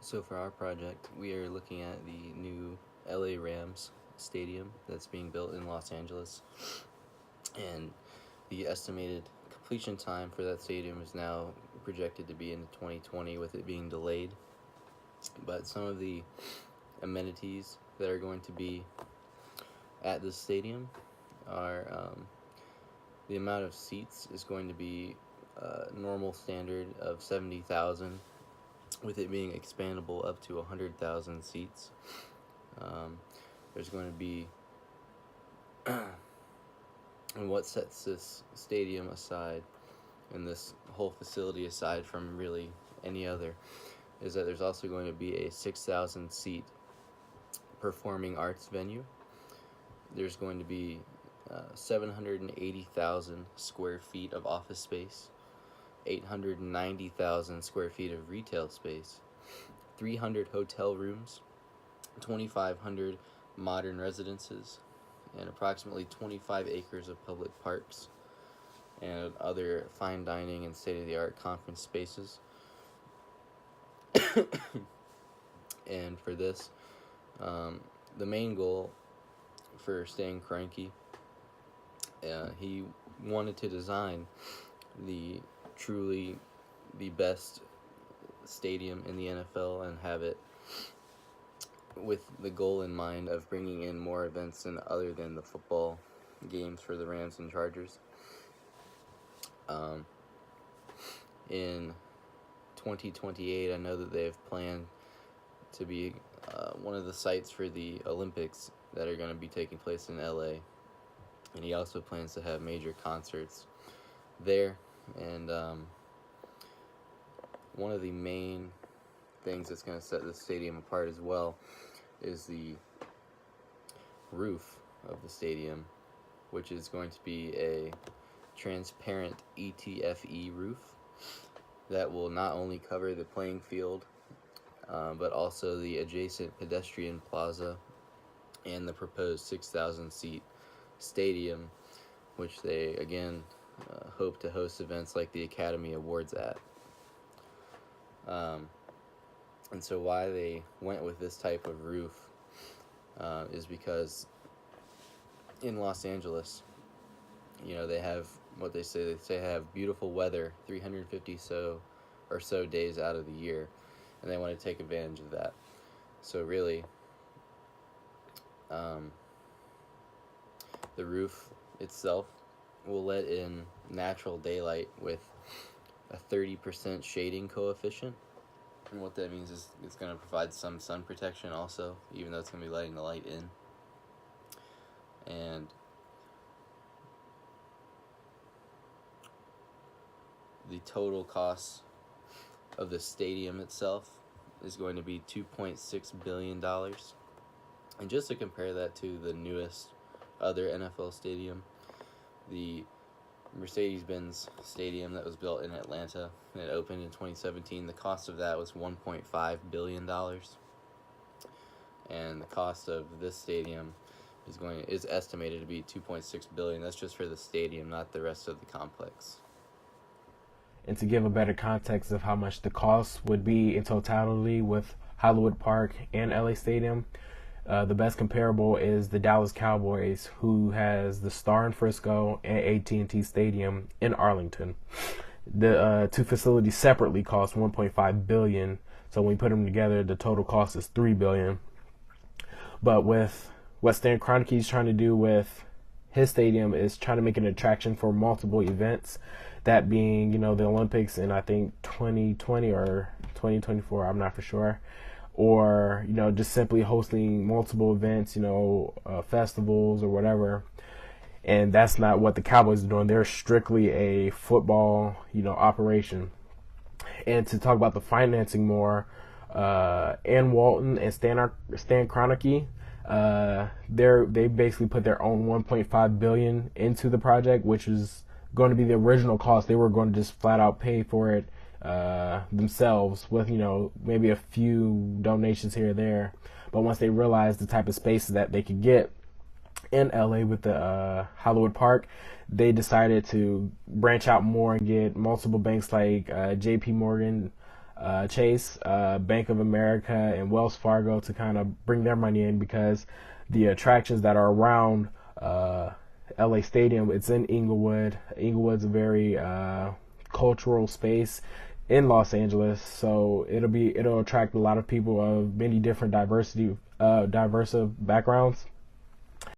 So for our project, we are looking at the new LA Rams stadium that's being built in Los Angeles. And the estimated completion time for that stadium is now projected to be in 2020, with it being delayed. But some of the amenities that are going to be at this stadium are the amount of seats is going to be normal standard of 70,000, with it being expandable up to 100,000 seats. There's going to be, and what sets this stadium aside and this whole facility aside from really any other, is that there's also going to be a 6,000 seat performing arts venue. There's going to be 780,000 square feet of office space, 890,000 square feet of retail space, 300 hotel rooms, 2,500 modern residences, and approximately 25 acres of public parks and other fine dining and state-of-the-art conference spaces. And for this, the main goal for Stan Kroenke, he wanted to design truly the best stadium in the NFL and have it with the goal in mind of bringing in more events other than the football games for the Rams and Chargers. In 2028, I know that they have planned to be one of the sites for the Olympics that are going to be taking place in LA. And he also plans to have major concerts there. And one of the main things that's going to set this stadium apart as well is the roof of the stadium, which is going to be a transparent ETFE roof that will not only cover the playing field, but also the adjacent pedestrian plaza and the proposed 6,000 seat stadium, which they again hope to host events like the Academy Awards at. And so why they went with this type of roof is because in Los Angeles, they have what they say have beautiful weather 350 or so days out of the year, and they want to take advantage of that. So really, the roof itself will let in natural daylight with a 30% shading coefficient. And what that means is it's going to provide some sun protection also, even though it's going to be letting the light in. And the total cost of the stadium itself is going to be $2.6 billion. And just to compare that to the newest other NFL stadium, the Mercedes-Benz Stadium that was built in Atlanta and it opened in 2017, the cost of that was $1.5 billion. And the cost of this stadium is estimated to be $2.6 billion. That's just for the stadium, not the rest of the complex. And to give a better context of how much the cost would be in totality with Hollywood Park and LA Stadium, the best comparable is the Dallas Cowboys, who has the Star in Frisco and AT&T Stadium in Arlington. The two facilities separately cost $1.5 billion. So when we put them together, the total cost is $3 billion. But with what Stan Kroenke is trying to do with his stadium is trying to make an attraction for multiple events. That being, the Olympics in I think 2020 or 2024, I'm not for sure. Or, just simply hosting multiple events, festivals or whatever. And that's not what the Cowboys are doing. They're strictly a football, operation. And to talk about the financing more, Ann Walton and Stan Kroenke, they basically put their own $1.5 billion into the project, which is going to be the original cost. They were going to just flat out pay for it themselves with, maybe a few donations here or there. But once they realized the type of spaces that they could get in LA with the Hollywood Park, they decided to branch out more and get multiple banks like JP Morgan, Chase, Bank of America, and Wells Fargo to kind of bring their money in, because the attractions that are around LA Stadium, it's in Inglewood. Inglewood's a very cultural space in Los Angeles, so it'll attract a lot of people of many different diverse backgrounds.